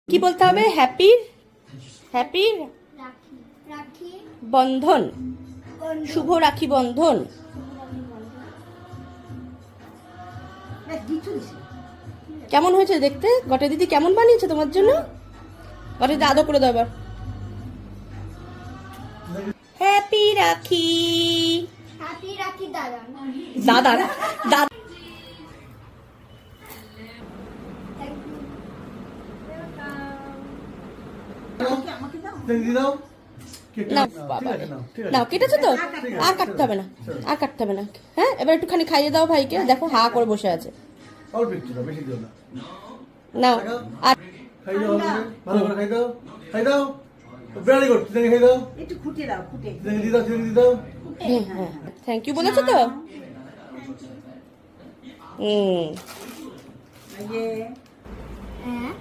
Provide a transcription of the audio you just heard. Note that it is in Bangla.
কি বলতে হবে? হ্যাপি হ্যাপি বন্ধন, শুভ রাখি বন্ধন। কেমন হয়েছে দেখতে? গটে দিদি কেমন বানিয়েছে তোমার জন্য? গটে দিদি আদর করে দাও এবার। হ্যাপি রাখি। হ্যাপি রাখি দাদা। দাদা দাদা নাও, কেটেছো তো? আর কাটতে হবে না, আর কাটতে হবে না। হ্যাঁ, এবার একটুখানি খাইয়ে দাও ভাইকে। দেখো হা করে বসে আছে। নাও আর ভালো করে খাই দাও, খাই দাও। ভেরি গুড, খাই দাও। একটু খুঁটে দাও, খুঁটে দি দাও, দি দাও। হ্যাঁ, থ্যাংক ইউ বলেছো তো? এই যে হ্যাঁ